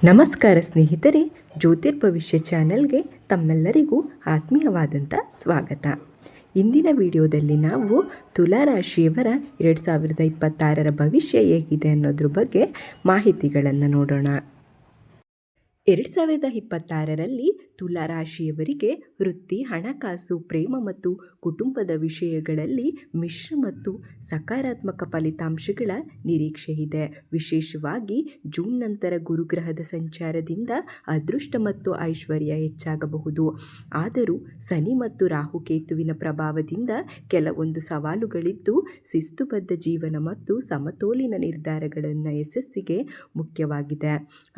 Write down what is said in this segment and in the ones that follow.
ನಮಸ್ಕಾರ ಸ್ನೇಹಿತರೆ, ಜ್ಯೋತಿರ್ಭವಿಷ್ಯ ಚಾನೆಲ್ಗೆ ತಮ್ಮೆಲ್ಲರಿಗೂ ಆತ್ಮೀಯವಾದಂಥ ಸ್ವಾಗತ. ಇಂದಿನ ವಿಡಿಯೋದಲ್ಲಿ ನಾವು ತುಲಾ ರಾಶಿಯವರ 2026ರ ಭವಿಷ್ಯ ಹೇಗಿದೆ ಅನ್ನೋದ್ರ ಬಗ್ಗೆ ಮಾಹಿತಿಗಳನ್ನು ನೋಡೋಣ. 2026ರಲ್ಲಿ ತುಲಾ ರಾಶಿಯವರಿಗೆ ವೃತ್ತಿ, ಹಣಕಾಸು, ಪ್ರೇಮ ಮತ್ತು ಕುಟುಂಬದ ವಿಷಯಗಳಲ್ಲಿ ಮಿಶ್ರ ಮತ್ತು ಸಕಾರಾತ್ಮಕ ಫಲಿತಾಂಶಗಳ ನಿರೀಕ್ಷೆ ಇದೆ. ವಿಶೇಷವಾಗಿ ಜೂನ್ ನಂತರ ಗುರುಗ್ರಹದ ಸಂಚಾರದಿಂದ ಅದೃಷ್ಟ ಮತ್ತು ಐಶ್ವರ್ಯ ಹೆಚ್ಚಾಗಬಹುದು. ಆದರೂ ಶನಿ ಮತ್ತು ರಾಹುಕೇತುವಿನ ಪ್ರಭಾವದಿಂದ ಕೆಲವೊಂದು ಸವಾಲುಗಳಿದ್ದು, ಶಿಸ್ತುಬದ್ಧ ಜೀವನ ಮತ್ತು ಸಮತೋಲಿತ ನಿರ್ಧಾರಗಳನ್ನು ಯಶಸ್ಸಿಗೆ ಮುಖ್ಯವಾಗಿದೆ.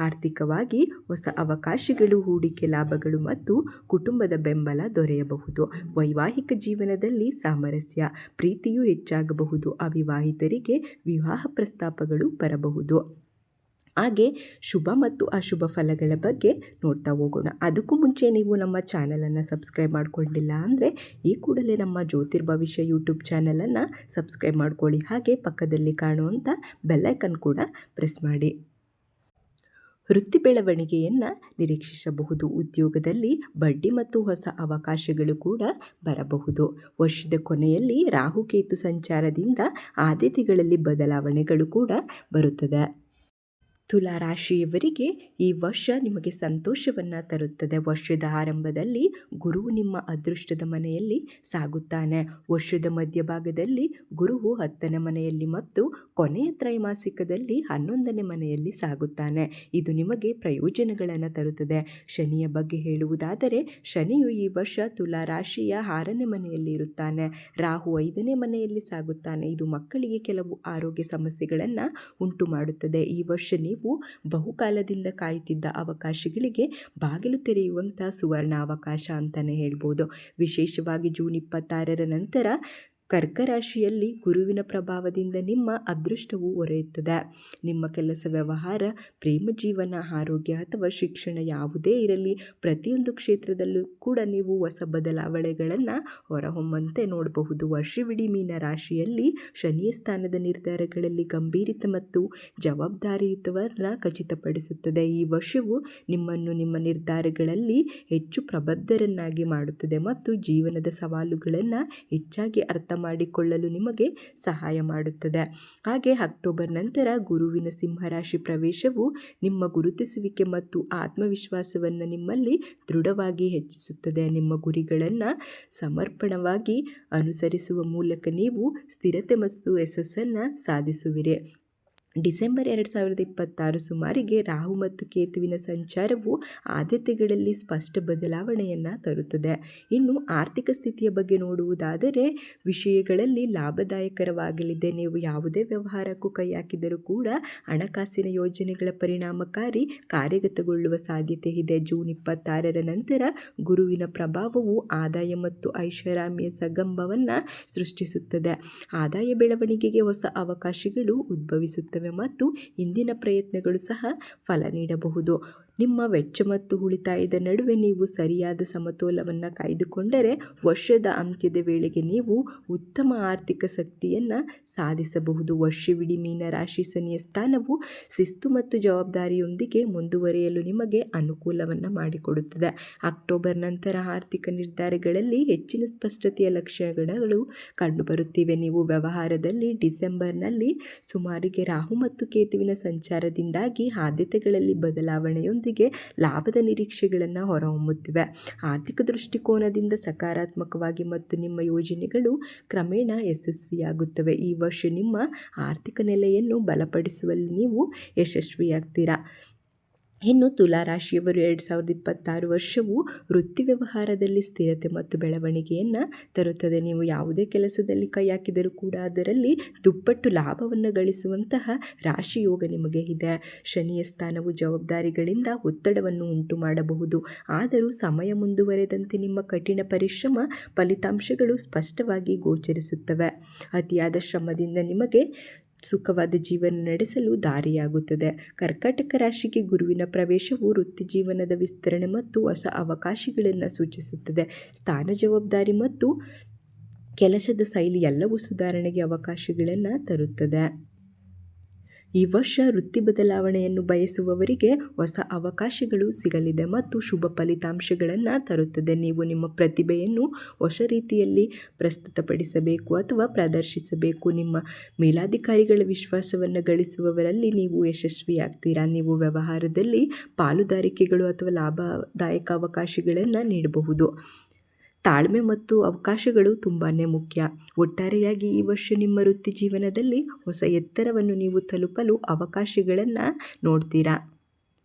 ಆರ್ಥಿಕವಾಗಿ ಹೊಸ ಅವಕಾಶಗಳು, ಹೂಡಿಕೆ ಲಾಭಗಳು ಮತ್ತು ಕುಟುಂಬದ ಬೆಂಬಲ ದೊರೆಯಬಹುದು. ವೈವಾಹಿಕ ಜೀವನದಲ್ಲಿ ಸಾಮರಸ್ಯ, ಪ್ರೀತಿಯೂ ಹೆಚ್ಚಾಗಬಹುದು. ಅವಿವಾಹಿತರಿಗೆ ವಿವಾಹ ಪ್ರಸ್ತಾಪಗಳು ಬರಬಹುದು. ಹಾಗೆ ಶುಭ ಮತ್ತು ಅಶುಭ ಫಲಗಳ ಬಗ್ಗೆ ನೋಡ್ತಾ ಹೋಗೋಣ. ಅದಕ್ಕೂ ಮುಂಚೆ ನೀವು ನಮ್ಮ ಚಾನಲನ್ನು ಸಬ್ಸ್ಕ್ರೈಬ್ ಮಾಡ್ಕೊಂಡಿಲ್ಲ ಅಂದರೆ ಈ ಕೂಡಲೇ ನಮ್ಮ ಜ್ಯೋತಿರ್ಭವಿಷ್ಯ ಯೂಟ್ಯೂಬ್ ಚಾನಲನ್ನು ಸಬ್ಸ್ಕ್ರೈಬ್ ಮಾಡ್ಕೊಳ್ಳಿ. ಹಾಗೆ ಪಕ್ಕದಲ್ಲಿ ಕಾಣುವಂಥ ಬೆಲ್ಲೈಕನ್ ಕೂಡ ಪ್ರೆಸ್ ಮಾಡಿ. ವೃತ್ತಿ ಬೆಳವಣಿಗೆಯನ್ನು ನಿರೀಕ್ಷಿಸಬಹುದು. ಉದ್ಯೋಗದಲ್ಲಿ ಬಡ್ಡಿ ಮತ್ತು ಹೊಸ ಅವಕಾಶಗಳು ಕೂಡ ಬರಬಹುದು. ವರ್ಷದ ಕೊನೆಯಲ್ಲಿ ರಾಹುಕೇತು ಸಂಚಾರದಿಂದ ಆದ್ಯತೆಗಳಲ್ಲಿ ಬದಲಾವಣೆಗಳು ಕೂಡ ಬರುತ್ತದೆ. ತುಲಾ ರಾಶಿಯವರಿಗೆ ಈ ವರ್ಷ ನಿಮಗೆ ಸಂತೋಷವನ್ನು ತರುತ್ತದೆ. ವರ್ಷದ ಆರಂಭದಲ್ಲಿ ಗುರುವು ನಿಮ್ಮ ಅದೃಷ್ಟದ ಮನೆಯಲ್ಲಿ ಸಾಗುತ್ತಾನೆ. ವರ್ಷದ ಮಧ್ಯಭಾಗದಲ್ಲಿ ಗುರುವು 10ನೇ ಮನೆಯಲ್ಲಿ ಮತ್ತು ಕೊನೆಯ ತ್ರೈಮಾಸಿಕದಲ್ಲಿ 11ನೇ ಮನೆಯಲ್ಲಿ ಸಾಗುತ್ತಾನೆ. ಇದು ನಿಮಗೆ ಪ್ರಯೋಜನಗಳನ್ನು ತರುತ್ತದೆ. ಶನಿಯ ಬಗ್ಗೆ ಹೇಳುವುದಾದರೆ, ಶನಿಯು ಈ ವರ್ಷ ತುಲಾ ರಾಶಿಯ 6ನೇ ಮನೆಯಲ್ಲಿ ಇರುತ್ತಾನೆ. ರಾಹು 5ನೇ ಮನೆಯಲ್ಲಿ ಸಾಗುತ್ತಾನೆ. ಇದು ಮಕ್ಕಳಿಗೆ ಕೆಲವು ಆರೋಗ್ಯ ಸಮಸ್ಯೆಗಳನ್ನು ಉಂಟು ಮಾಡುತ್ತದೆ. ಈ ವರ್ಷ ನೀವು ಬಹುಕಾಲದಿಂದ ಕಾಯುತ್ತಿದ್ದ ಅವಕಾಶಗಳಿಗೆ ಬಾಗಿಲು ತೆರೆಯುವಂಥ ಸುವರ್ಣ ಅವಕಾಶ ಅಂತಲೇ ಹೇಳ್ಬೋದು. ವಿಶೇಷವಾಗಿ ಜೂನ್ 26ರ ನಂತರ ಕರ್ಕ ರಾಶಿಯಲ್ಲಿ ಗುರುವಿನ ಪ್ರಭಾವದಿಂದ ನಿಮ್ಮ ಅದೃಷ್ಟವು ಹೊರೆಯುತ್ತದೆ. ನಿಮ್ಮ ಕೆಲಸ, ವ್ಯವಹಾರ, ಪ್ರೇಮ ಜೀವನ, ಆರೋಗ್ಯ ಅಥವಾ ಶಿಕ್ಷಣ ಯಾವುದೇ ಇರಲಿ, ಪ್ರತಿಯೊಂದು ಕ್ಷೇತ್ರದಲ್ಲೂ ಕೂಡ ನೀವು ಹೊಸ ಬದಲಾವಣೆಗಳನ್ನು ಹೊರಹೊಮ್ಮಂತೆ ನೋಡಬಹುದು. ವರ್ಷವಿಡೀ ಮೀನ ರಾಶಿಯಲ್ಲಿ ಶನಿಯ ಸ್ಥಾನದ ನಿರ್ಧಾರಗಳಲ್ಲಿ ಗಂಭೀರತೆ ಮತ್ತು ಜವಾಬ್ದಾರಿಯುತವನ್ನು ಖಚಿತಪಡಿಸುತ್ತದೆ. ಈ ವರ್ಷವು ನಿಮ್ಮನ್ನು ನಿಮ್ಮ ನಿರ್ಧಾರಗಳಲ್ಲಿ ಹೆಚ್ಚು ಪ್ರಬುದ್ಧರನ್ನಾಗಿ ಮಾಡುತ್ತದೆ ಮತ್ತು ಜೀವನದ ಸವಾಲುಗಳನ್ನು ಹೆಚ್ಚಾಗಿ ಅರ್ಥ ಮಾಡಿಕೊಳ್ಳಲು ನಿಮಗೆ ಸಹಾಯ ಮಾಡುತ್ತದೆ. ಹಾಗೆ ಅಕ್ಟೋಬರ್ ನಂತರ ಗುರುವಿನ ಸಿಂಹರಾಶಿ ಪ್ರವೇಶವು ನಿಮ್ಮ ಗುರುತಿಸುವಿಕೆ ಮತ್ತು ಆತ್ಮವಿಶ್ವಾಸವನ್ನು ನಿಮ್ಮಲ್ಲಿ ದೃಢವಾಗಿ ಹೆಚ್ಚಿಸುತ್ತದೆ. ನಿಮ್ಮ ಗುರಿಗಳನ್ನು ಸಮರ್ಪಣವಾಗಿ ಅನುಸರಿಸುವ ಮೂಲಕ ನೀವು ಸ್ಥಿರತೆ ಮತ್ತು ಯಶಸ್ಸನ್ನು ಸಾಧಿಸುವಿರಿ. ಡಿಸೆಂಬರ್ 2026 ಸುಮಾರಿಗೆ ರಾಹು ಮತ್ತು ಕೇತುವಿನ ಸಂಚಾರವು ಆದ್ಯತೆಗಳಲ್ಲಿ ಸ್ಪಷ್ಟ ಬದಲಾವಣೆಯನ್ನು ತರುತ್ತದೆ. ಇನ್ನು ಆರ್ಥಿಕ ಸ್ಥಿತಿಯ ಬಗ್ಗೆ ನೋಡುವುದಾದರೆ, ವಿಷಯಗಳಲ್ಲಿ ಲಾಭದಾಯಕರವಾಗಲಿದೆ. ನೀವು ಯಾವುದೇ ವ್ಯವಹಾರಕ್ಕೂ ಕೈ ಹಾಕಿದರೂ ಕೂಡ ಹಣಕಾಸಿನ ಯೋಜನೆಗಳ ಪರಿಣಾಮಕಾರಿ ಕಾರ್ಯಗತಗೊಳ್ಳುವ ಸಾಧ್ಯತೆ ಇದೆ. ಜೂನ್ 26ರ ನಂತರ ಗುರುವಿನ ಪ್ರಭಾವವು ಆದಾಯ ಮತ್ತು ಐಷಾರಾಮಿಯ ಸಂಗಮವನ್ನು ಸೃಷ್ಟಿಸುತ್ತದೆ. ಆದಾಯ ಬೆಳವಣಿಗೆಗೆ ಹೊಸ ಅವಕಾಶಗಳು ಉದ್ಭವಿಸುತ್ತವೆ ಮತ್ತು ಇಂದಿನ ಪ್ರಯತ್ನಗಳು ಸಹ ಫಲ ನೀಡಬಹುದು. ನಿಮ್ಮ ವೆಚ್ಚ ಮತ್ತು ಉಳಿತಾಯದ ನಡುವೆ ನೀವು ಸರಿಯಾದ ಸಮತೋಲನವನ್ನು ಕಾಯ್ದುಕೊಂಡರೆ ವರ್ಷದ ಅಂತ್ಯದ ವೇಳೆಗೆ ನೀವು ಉತ್ತಮ ಆರ್ಥಿಕ ಶಕ್ತಿಯನ್ನು ಸಾಧಿಸಬಹುದು. ವರ್ಷವಿಡೀ ಮೀನ ರಾಶಿ ಶನಿಯ ಸ್ಥಾನವು ಶಿಸ್ತು ಮತ್ತು ಜವಾಬ್ದಾರಿಯೊಂದಿಗೆ ಮುಂದುವರಿಯಲು ನಿಮಗೆ ಅನುಕೂಲವನ್ನು ಮಾಡಿಕೊಡುತ್ತದೆ. ಅಕ್ಟೋಬರ್ ನಂತರ ಆರ್ಥಿಕ ನಿರ್ಧಾರಗಳಲ್ಲಿ ಹೆಚ್ಚಿನ ಸ್ಪಷ್ಟತೆಯ ಲಕ್ಷಣಗಳು ಕಂಡುಬರುತ್ತಿವೆ. ನೀವು ವ್ಯವಹಾರದಲ್ಲಿ ಡಿಸೆಂಬರ್ನಲ್ಲಿ ಸುಮಾರಿಗೆ ರಾಹು ಮತ್ತು ಕೇತುವಿನ ಸಂಚಾರದಿಂದಾಗಿ ಆದ್ಯತೆಗಳಲ್ಲಿ ಬದಲಾವಣೆಯೊಂದಿಗೆ ಲಾಭದ ನಿರೀಕ್ಷೆಗಳನ್ನು ಹೊರಹೊಮ್ಮುತ್ತಿವೆ. ಆರ್ಥಿಕ ದೃಷ್ಟಿಕೋನದಿಂದ ಸಕಾರಾತ್ಮಕವಾಗಿ ಮತ್ತು ನಿಮ್ಮ ಯೋಜನೆಗಳು ಕ್ರಮೇಣ ಯಶಸ್ವಿಯಾಗುತ್ತವೆ. ಈ ವರ್ಷ ನಿಮ್ಮ ಆರ್ಥಿಕ ನೆಲೆಯನ್ನು ಬಲಪಡಿಸುವಲ್ಲಿ ನೀವು ಯಶಸ್ವಿಯಾಗ್ತೀರಾ. ಇನ್ನು ತುಲಾ ರಾಶಿಯವರು 2026 ವರ್ಷವು ವೃತ್ತಿ ವ್ಯವಹಾರದಲ್ಲಿ ಸ್ಥಿರತೆ ಮತ್ತು ಬೆಳವಣಿಗೆಯನ್ನು ತರುತ್ತದೆ. ನೀವು ಯಾವುದೇ ಕೆಲಸದಲ್ಲಿ ಕೈ ಹಾಕಿದರೂ ಕೂಡ ಅದರಲ್ಲಿ ದುಪ್ಪಟ್ಟು ಲಾಭವನ್ನು ಗಳಿಸುವಂತಹ ರಾಶಿಯೋಗ ನಿಮಗೆ ಇದೆ. ಶನಿಯ ಸ್ಥಾನವು ಜವಾಬ್ದಾರಿಗಳಿಂದ ಒತ್ತಡವನ್ನು ಉಂಟು ಮಾಡಬಹುದು. ಆದರೂ ಸಮಯ ಮುಂದುವರೆದಂತೆ ನಿಮ್ಮ ಕಠಿಣ ಪರಿಶ್ರಮ ಫಲಿತಾಂಶಗಳು ಸ್ಪಷ್ಟವಾಗಿ ಗೋಚರಿಸುತ್ತವೆ. ಅತಿಯಾದ ಶ್ರಮದಿಂದ ನಿಮಗೆ ಸುಖವಾದ ಜೀವನ ನಡೆಸಲು ದಾರಿಯಾಗುತ್ತದೆ. ಕರ್ಕಾಟಕ ರಾಶಿಗೆ ಗುರುವಿನ ಪ್ರವೇಶವು ವೃತ್ತಿ ಜೀವನದ ವಿಸ್ತರಣೆ ಮತ್ತು ಹೊಸ ಅವಕಾಶಗಳನ್ನು ಸೂಚಿಸುತ್ತದೆ. ಸ್ಥಾನ, ಜವಾಬ್ದಾರಿ ಮತ್ತು ಕೆಲಸದ ಶೈಲಿ ಎಲ್ಲವೂ ಸುಧಾರಣೆಗೆ ಅವಕಾಶಗಳನ್ನು ತರುತ್ತದೆ. ಈ ವರ್ಷ ವೃತ್ತಿ ಬದಲಾವಣೆಯನ್ನು ಬಯಸುವವರಿಗೆ ಹೊಸ ಅವಕಾಶಗಳು ಸಿಗಲಿದೆ ಮತ್ತು ಶುಭ ಫಲಿತಾಂಶಗಳನ್ನು ತರುತ್ತದೆ. ನೀವು ನಿಮ್ಮ ಪ್ರತಿಭೆಯನ್ನು ಹೊಸ ರೀತಿಯಲ್ಲಿ ಪ್ರಸ್ತುತಪಡಿಸಬೇಕು ಅಥವಾ ಪ್ರದರ್ಶಿಸಬೇಕು. ನಿಮ್ಮ ಮೇಲಾಧಿಕಾರಿಗಳ ವಿಶ್ವಾಸವನ್ನು ಗಳಿಸುವವರಲ್ಲಿ ನೀವು ಯಶಸ್ವಿಯಾಗ್ತೀರಾ. ನೀವು ವ್ಯವಹಾರದಲ್ಲಿ ಪಾಲುದಾರಿಕೆಗಳು ಅಥವಾ ಲಾಭದಾಯಕ ಅವಕಾಶಗಳನ್ನು ನೀಡಬಹುದು. ತಾಳ್ಮೆ ಮತ್ತು ಅವಕಾಶಗಳು ತುಂಬಾ ಮುಖ್ಯ. ಒಟ್ಟಾರೆಯಾಗಿ ಈ ವರ್ಷ ನಿಮ್ಮ ವೃತ್ತಿ ಜೀವನದಲ್ಲಿ ಹೊಸ ಎತ್ತರವನ್ನು ನೀವು ತಲುಪಲು ಅವಕಾಶಗಳನ್ನು ನೋಡ್ತೀರಾ.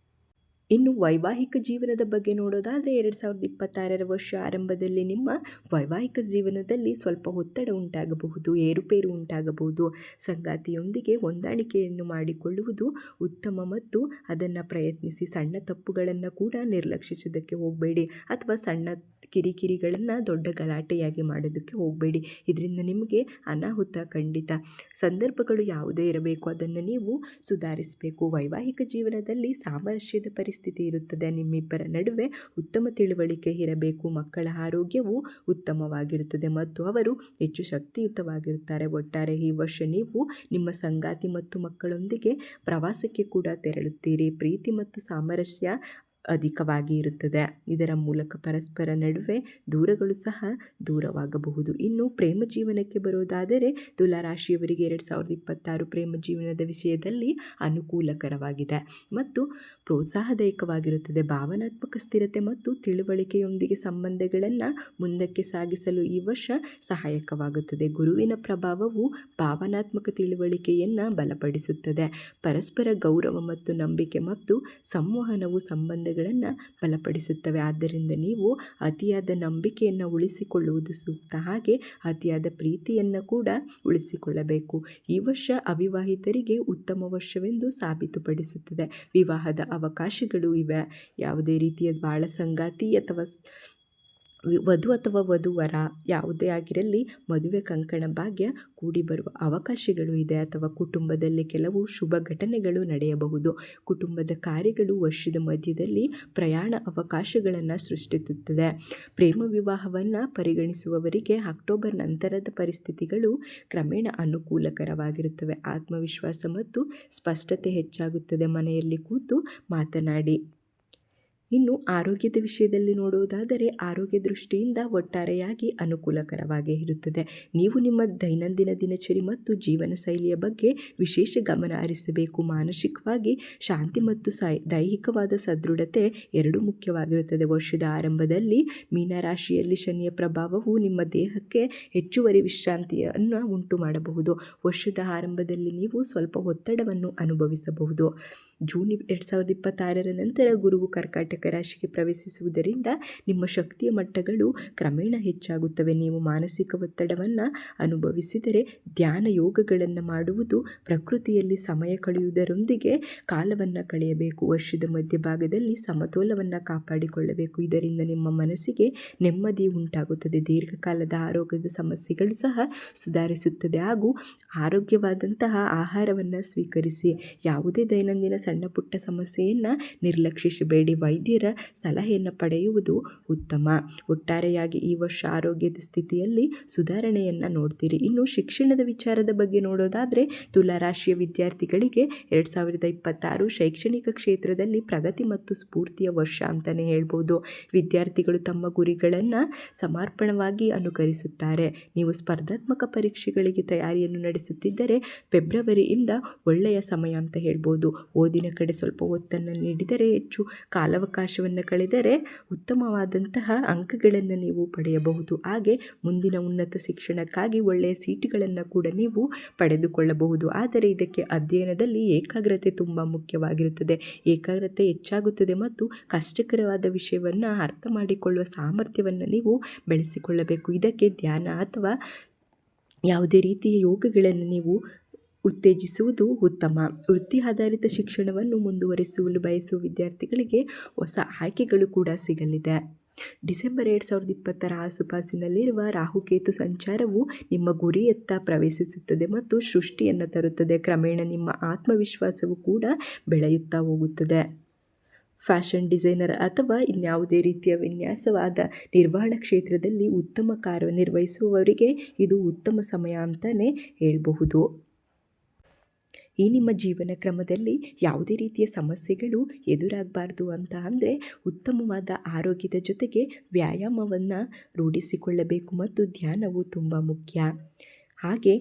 ಇನ್ನು ವೈವಾಹಿಕ ಜೀವನದ ಬಗ್ಗೆ ನೋಡೋದಾದರೆ 2026 ವರ್ಷ ಆರಂಭದಲ್ಲಿ ನಿಮ್ಮ ವೈವಾಹಿಕ ಜೀವನದಲ್ಲಿ ಸ್ವಲ್ಪ ಒತ್ತಡ ಉಂಟಾಗಬಹುದು, ಏರುಪೇರು ಉಂಟಾಗಬಹುದು. ಸಂಗಾತಿಯೊಂದಿಗೆ ಹೊಂದಾಣಿಕೆಯನ್ನು ಮಾಡಿಕೊಳ್ಳುವುದು ಉತ್ತಮ ಮತ್ತು ಅದನ್ನು ಪ್ರಯತ್ನಿಸಿ. ಸಣ್ಣ ತಪ್ಪುಗಳನ್ನು ಕೂಡ ನಿರ್ಲಕ್ಷಿಸೋದಕ್ಕೆ ಹೋಗಬೇಡಿ ಅಥವಾ ಸಣ್ಣ ಕಿರಿಕಿರಿಗಳನ್ನು ದೊಡ್ಡ ಗಲಾಟೆಯಾಗಿ ಮಾಡೋದಕ್ಕೆ ಹೋಗಬೇಡಿ. ಇದರಿಂದ ನಿಮಗೆ ಅನಾಹುತ ಖಂಡಿತ. ಸಂದರ್ಭಗಳು ಯಾವುದೇ ಇರಬೇಕು ಅದನ್ನು ನೀವು ಸುಧಾರಿಸಬೇಕು. ವೈವಾಹಿಕ ಜೀವನದಲ್ಲಿ ಸಾಮರಸ್ಯದ ಪರಿಸ್ಥಿತಿ ಇರುತ್ತದೆ. ನಿಮ್ಮಿಬ್ಬರ ನಡುವೆ ಉತ್ತಮ ತಿಳುವಳಿಕೆ ಇರಬೇಕು. ಮಕ್ಕಳ ಆರೋಗ್ಯವು ಉತ್ತಮವಾಗಿರುತ್ತದೆ ಮತ್ತು ಅವರು ಹೆಚ್ಚು ಶಕ್ತಿಯುತವಾಗಿರುತ್ತಾರೆ. ಒಟ್ಟಾರೆ ಈ ವರ್ಷ ನೀವು ನಿಮ್ಮ ಸಂಗಾತಿ ಮತ್ತು ಮಕ್ಕಳೊಂದಿಗೆ ಪ್ರವಾಸಕ್ಕೆ ಕೂಡ ತೆರಳುತ್ತೀರಿ. ಪ್ರೀತಿ ಮತ್ತು ಸಾಮರಸ್ಯ ಅಧಿಕವಾಗಿ ಇರುತ್ತದೆ. ಇದರ ಮೂಲಕ ಪರಸ್ಪರ ನಡುವೆ ದೂರಗಳು ಸಹ ದೂರವಾಗಬಹುದು. ಇನ್ನು ಪ್ರೇಮ ಜೀವನಕ್ಕೆ ಬರೋದಾದರೆ ತುಲಾರಾಶಿಯವರಿಗೆ 2026 ಪ್ರೇಮ ಜೀವನದ ವಿಷಯದಲ್ಲಿ ಅನುಕೂಲಕರವಾಗಿದೆ ಮತ್ತು ಪ್ರೋತ್ಸಾಹದಾಯಕವಾಗಿರುತ್ತದೆ. ಭಾವನಾತ್ಮಕ ಸ್ಥಿರತೆ ಮತ್ತು ತಿಳುವಳಿಕೆಯೊಂದಿಗೆ ಸಂಬಂಧಗಳನ್ನು ಮುಂದಕ್ಕೆ ಸಾಗಿಸಲು ಈ ವರ್ಷ ಸಹಾಯಕವಾಗುತ್ತದೆ. ಗುರುವಿನ ಪ್ರಭಾವವು ಭಾವನಾತ್ಮಕ ತಿಳುವಳಿಕೆಯನ್ನು ಬಲಪಡಿಸುತ್ತದೆ. ಪರಸ್ಪರ ಗೌರವ ಮತ್ತು ನಂಬಿಕೆ ಮತ್ತು ಸಂವಹನವು ಸಂಬಂಧಗಳನ್ನು ಬಲಪಡಿಸುತ್ತವೆ. ಆದ್ದರಿಂದ ನೀವು ಅತಿಯಾದ ನಂಬಿಕೆಯನ್ನು ಉಳಿಸಿಕೊಳ್ಳುವುದು ಸೂಕ್ತ, ಹಾಗೆ ಅತಿಯಾದ ಪ್ರೀತಿಯನ್ನು ಕೂಡ ಉಳಿಸಿಕೊಳ್ಳಬೇಕು. ಈ ವರ್ಷ ಅವಿವಾಹಿತರಿಗೆ ಉತ್ತಮ ವರ್ಷವೆಂದು ಸಾಬೀತುಪಡಿಸುತ್ತದೆ. ವಿವಾಹದ ಅವಕಾಶಗಳು ಇವೆ. ಯಾವುದೇ ರೀತಿಯ ಬಾಳ ಸಂಗಾತಿ ಅಥವಾ ವಧು ಅಥವಾ ವಧುವರ ಯಾವುದೇ ಆಗಿರಲಿ ಮದುವೆ ಕಂಕಣ ಭಾಗ್ಯ ಕೂಡಿ ಬರುವ ಅವಕಾಶಗಳು ಇದೆ. ಅಥವಾ ಕುಟುಂಬದಲ್ಲಿ ಕೆಲವು ಶುಭ ಘಟನೆಗಳು ನಡೆಯಬಹುದು. ಕುಟುಂಬದ ಕಾರ್ಯಗಳು ವರ್ಷದ ಮಧ್ಯದಲ್ಲಿ ಪ್ರಯಾಣ ಅವಕಾಶಗಳನ್ನು ಸೃಷ್ಟಿಸುತ್ತದೆ. ಪ್ರೇಮ ವಿವಾಹವನ್ನು ಪರಿಗಣಿಸುವವರಿಗೆ ಅಕ್ಟೋಬರ್ ನಂತರದ ಪರಿಸ್ಥಿತಿಗಳು ಕ್ರಮೇಣ ಅನುಕೂಲಕರವಾಗಿರುತ್ತವೆ. ಆತ್ಮವಿಶ್ವಾಸ ಮತ್ತು ಸ್ಪಷ್ಟತೆ ಹೆಚ್ಚಾಗುತ್ತದೆ. ಮನೆಯಲ್ಲಿ ಕೂತು ಮಾತನಾಡಿ. ಇನ್ನು ಆರೋಗ್ಯದ ವಿಷಯದಲ್ಲಿ ನೋಡುವುದಾದರೆ ಆರೋಗ್ಯ ದೃಷ್ಟಿಯಿಂದ ಒಟ್ಟಾರೆಯಾಗಿ ಅನುಕೂಲಕರವಾಗಿ ಇರುತ್ತದೆ. ನೀವು ನಿಮ್ಮ ದೈನಂದಿನ ದಿನಚರಿ ಮತ್ತು ಜೀವನ ಶೈಲಿಯ ಬಗ್ಗೆ ವಿಶೇಷ ಗಮನ ಹರಿಸಬೇಕು. ಮಾನಸಿಕವಾಗಿ ಶಾಂತಿ ಮತ್ತು ದೈಹಿಕವಾದ ಸದೃಢತೆ ಎರಡೂ ಮುಖ್ಯವಾಗಿರುತ್ತದೆ. ವರ್ಷದ ಆರಂಭದಲ್ಲಿ ಮೀನರಾಶಿಯಲ್ಲಿ ಶನಿಯ ಪ್ರಭಾವವು ನಿಮ್ಮ ದೇಹಕ್ಕೆ ಹೆಚ್ಚುವರಿ ವಿಶ್ರಾಂತಿಯನ್ನು ಉಂಟು ಮಾಡಬಹುದು. ವರ್ಷದ ಆರಂಭದಲ್ಲಿ ನೀವು ಸ್ವಲ್ಪ ಒತ್ತಡವನ್ನು ಅನುಭವಿಸಬಹುದು. ಜೂನ್ 2026 ನಂತರ ಗುರುವು ಕರ್ಕಾಟಕ ರಾಶಿಗೆ ಪ್ರವೇಶಿಸುವುದರಿಂದ ನಿಮ್ಮ ಶಕ್ತಿಯ ಮಟ್ಟಗಳು ಕ್ರಮೇಣ ಹೆಚ್ಚಾಗುತ್ತವೆ. ನೀವು ಮಾನಸಿಕ ಒತ್ತಡವನ್ನು ಅನುಭವಿಸಿದರೆ ಧ್ಯಾನ ಯೋಗಗಳನ್ನು ಮಾಡುವುದು, ಪ್ರಕೃತಿಯಲ್ಲಿ ಸಮಯ ಕಳೆಯುವುದರೊಂದಿಗೆ ಕಾಲವನ್ನು ಕಳೆಯಬೇಕು. ವರ್ಷದ ಮಧ್ಯಭಾಗದಲ್ಲಿ ಸಮತೋಲನವನ್ನು ಕಾಪಾಡಿಕೊಳ್ಳಬೇಕು. ಇದರಿಂದ ನಿಮ್ಮ ಮನಸ್ಸಿಗೆ ನೆಮ್ಮದಿ ಉಂಟಾಗುತ್ತದೆ. ದೀರ್ಘಕಾಲದ ಆರೋಗ್ಯದ ಸಮಸ್ಯೆಗಳು ಸಹ ಸುಧಾರಿಸುತ್ತದೆ ಹಾಗೂ ಆರೋಗ್ಯವಾದಂತಹ ಆಹಾರವನ್ನು ಸ್ವೀಕರಿಸಿ. ಯಾವುದೇ ದೈನಂದಿನ ಸಣ್ಣ ಪುಟ್ಟ ಸಮಸ್ಯೆಯನ್ನು ನಿರ್ಲಕ್ಷಿಸಬೇಡಿ. ವೈದ್ಯರ ಸಲಹೆಯನ್ನು ಪಡೆಯುವುದು ಉತ್ತಮ. ಒಟ್ಟಾರೆಯಾಗಿ ಈ ವರ್ಷ ಆರೋಗ್ಯದ ಸ್ಥಿತಿಯಲ್ಲಿ ಸುಧಾರಣೆಯನ್ನು ನೋಡ್ತೀರಿ. ಇನ್ನು ಶಿಕ್ಷಣದ ವಿಚಾರದ ಬಗ್ಗೆ ನೋಡೋದಾದರೆ ತುಲಾರಾಶಿಯ ವಿದ್ಯಾರ್ಥಿಗಳಿಗೆ 2026 ಶೈಕ್ಷಣಿಕ ಕ್ಷೇತ್ರದಲ್ಲಿ ಪ್ರಗತಿ ಮತ್ತು ಸ್ಫೂರ್ತಿಯ ವರ್ಷ ಅಂತಲೇ ಹೇಳ್ಬೋದು. ವಿದ್ಯಾರ್ಥಿಗಳು ತಮ್ಮ ಗುರಿಗಳನ್ನು ಸಮರ್ಪಣವಾಗಿ ಅನುಕರಿಸುತ್ತಾರೆ. ನೀವು ಸ್ಪರ್ಧಾತ್ಮಕ ಪರೀಕ್ಷೆಗಳಿಗೆ ತಯಾರಿಯನ್ನು ನಡೆಸುತ್ತಿದ್ದರೆ ಫೆಬ್ರವರಿಯಿಂದ ಒಳ್ಳೆಯ ಸಮಯ ಅಂತ ಹೇಳ್ಬೋದು. ಓದಿನ ಕಡೆ ಸ್ವಲ್ಪ ಒತ್ತನ್ನು ನೀಡಿದರೆ, ಹೆಚ್ಚು ಕಾಲಾವಕಾಶವನ್ನು ಕಳೆದರೆ ಉತ್ತಮವಾದಂತಹ ಅಂಕಗಳನ್ನು ನೀವು ಪಡೆಯಬಹುದು. ಹಾಗೆ ಮುಂದಿನ ಉನ್ನತ ಶಿಕ್ಷಣಕ್ಕಾಗಿ ಒಳ್ಳೆಯ ಸೀಟುಗಳನ್ನು ಕೂಡ ನೀವು ಪಡೆದುಕೊಳ್ಳಬಹುದು. ಆದರೆ ಇದಕ್ಕೆ ಅಧ್ಯಯನದಲ್ಲಿ ಏಕಾಗ್ರತೆ ತುಂಬ ಮುಖ್ಯವಾಗಿರುತ್ತದೆ. ಏಕಾಗ್ರತೆ ಹೆಚ್ಚಾಗುತ್ತದೆ ಮತ್ತು ಕಷ್ಟಕರವಾದ ವಿಷಯವನ್ನು ಅರ್ಥ ಮಾಡಿಕೊಳ್ಳುವ ಸಾಮರ್ಥ್ಯವನ್ನು ನೀವು ಬೆಳೆಸಿಕೊಳ್ಳಬೇಕು. ಇದಕ್ಕೆ ಧ್ಯಾನ ಅಥವಾ ಯಾವುದೇ ರೀತಿಯ ಯೋಗಗಳನ್ನು ನೀವು ಉತ್ತೇಜಿಸುವುದು ಉತ್ತಮ. ವೃತ್ತಿ ಆಧಾರಿತ ಶಿಕ್ಷಣವನ್ನು ಮುಂದುವರಿಸಲು ಬಯಸುವ ವಿದ್ಯಾರ್ಥಿಗಳಿಗೆ ಹೊಸ ಆಯ್ಕೆಗಳು ಕೂಡ ಸಿಗಲಿದೆ. ಡಿಸೆಂಬರ್ 2020 ಆಸುಪಾಸಿನಲ್ಲಿರುವ ರಾಹುಕೇತು ಸಂಚಾರವು ನಿಮ್ಮ ಗುರಿಯತ್ತ ಪ್ರವೇಶಿಸುತ್ತದೆ ಮತ್ತು ಸೃಷ್ಟಿಯನ್ನು ತರುತ್ತದೆ. ಕ್ರಮೇಣ ನಿಮ್ಮ ಆತ್ಮವಿಶ್ವಾಸವು ಕೂಡ ಬೆಳೆಯುತ್ತಾ ಹೋಗುತ್ತದೆ. ಫ್ಯಾಷನ್ ಡಿಸೈನರ್ ಅಥವಾ ಇನ್ಯಾವುದೇ ರೀತಿಯ ವಿನ್ಯಾಸವಾದ ನಿರ್ವಹಣಾ ಕ್ಷೇತ್ರದಲ್ಲಿ ಉತ್ತಮ ಕಾರ್ಯನಿರ್ವಹಿಸುವವರಿಗೆ ಇದು ಉತ್ತಮ ಸಮಯ ಅಂತಲೇ ಹೇಳಬಹುದು. ಈ ನಿಮ್ಮ ಜೀವನ ಕ್ರಮದಲ್ಲಿ ಯಾವುದೇ ರೀತಿಯ ಸಮಸ್ಯೆಗಳು ಎದುರಾಗಬಾರ್ದು ಅಂತ ಅಂದರೆ ಉತ್ತಮವಾದ ಆರೋಗ್ಯದ ಜೊತೆಗೆ ವ್ಯಾಯಾಮವನ್ನು ರೂಢಿಸಿಕೊಳ್ಳಬೇಕು ಮತ್ತು ಧ್ಯಾನವು ತುಂಬ ಮುಖ್ಯ. ಹಾಗೆ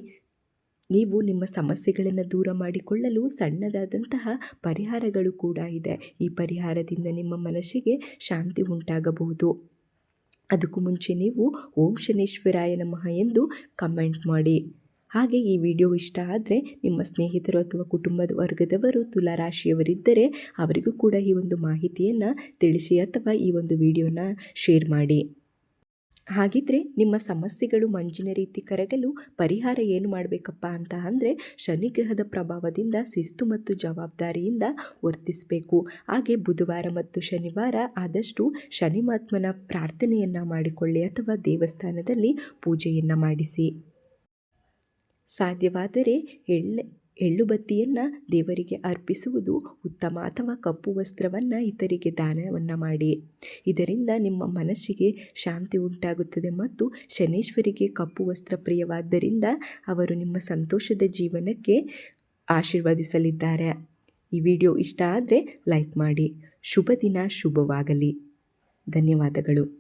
ನೀವು ನಿಮ್ಮ ಸಮಸ್ಯೆಗಳನ್ನು ದೂರ ಮಾಡಿಕೊಳ್ಳಲು ಸಣ್ಣದಾದಂತಹ ಪರಿಹಾರಗಳು ಕೂಡ ಇದೆ. ಈ ಪರಿಹಾರದಿಂದ ನಿಮ್ಮ ಮನಸ್ಸಿಗೆ ಶಾಂತಿ ಉಂಟಾಗಬಹುದು. ಅದಕ್ಕೂ ಮುಂಚೆ ನೀವು ಓಂ ಶನೇಶ್ವರಾಯ ನಮಃ ಎಂದು ಕಮೆಂಟ್ ಮಾಡಿ. ಹಾಗೆ ಈ ವಿಡಿಯೋ ಇಷ್ಟ ಆದರೆ ನಿಮ್ಮ ಸ್ನೇಹಿತರು ಅಥವಾ ಕುಟುಂಬದ ವರ್ಗದವರು ತುಲಾರಾಶಿಯವರಿದ್ದರೆ ಅವರಿಗೂ ಕೂಡ ಈ ಒಂದು ಮಾಹಿತಿಯನ್ನು ತಿಳಿಸಿ ಅಥವಾ ಈ ಒಂದು ವಿಡಿಯೋನ ಶೇರ್ ಮಾಡಿ. ಹಾಗಿದ್ರೆ ನಿಮ್ಮ ಸಮಸ್ಯೆಗಳು ಮಂಜಿನ ರೀತಿ ಕರಗಲು ಪರಿಹಾರ ಏನು ಮಾಡಬೇಕಪ್ಪ ಅಂತ ಅಂದರೆ ಶನಿಗ್ರಹದ ಪ್ರಭಾವದಿಂದ ಶಿಸ್ತು ಮತ್ತು ಜವಾಬ್ದಾರಿಯಿಂದ ವರ್ತಿಸಬೇಕು. ಹಾಗೆ ಬುಧವಾರ ಮತ್ತು ಶನಿವಾರ ಆದಷ್ಟು ಶನಿ ಮಹಾತ್ಮನ ಪ್ರಾರ್ಥನೆಯನ್ನು ಮಾಡಿಕೊಳ್ಳಿ ಅಥವಾ ದೇವಸ್ಥಾನದಲ್ಲಿ ಪೂಜೆಯನ್ನು ಮಾಡಿಸಿ. ಸಾಧ್ಯವಾದರೆ ಎಳ್ಳು ಬತ್ತಿಯನ್ನು ದೇವರಿಗೆ ಅರ್ಪಿಸುವುದು ಉತ್ತಮ ಅಥವಾ ಕಪ್ಪು ವಸ್ತ್ರವನ್ನು ಇತರಿಗೆ ದಾನವನ್ನು ಮಾಡಿ. ಇದರಿಂದ ನಿಮ್ಮ ಮನಸ್ಸಿಗೆ ಶಾಂತಿ ಉಂಟಾಗುತ್ತದೆ ಮತ್ತು ಶನೀಶ್ವರಿಗೆ ಕಪ್ಪು ವಸ್ತ್ರ ಪ್ರಿಯವಾದ್ದರಿಂದ ಅವರು ನಿಮ್ಮ ಸಂತೋಷದ ಜೀವನಕ್ಕೆ ಆಶೀರ್ವದಿಸಲಿದ್ದಾರೆ. ಈ ವಿಡಿಯೋ ಇಷ್ಟ ಆದರೆ ಲೈಕ್ ಮಾಡಿ. ಶುಭ ದಿನ ಶುಭವಾಗಲಿ. ಧನ್ಯವಾದಗಳು.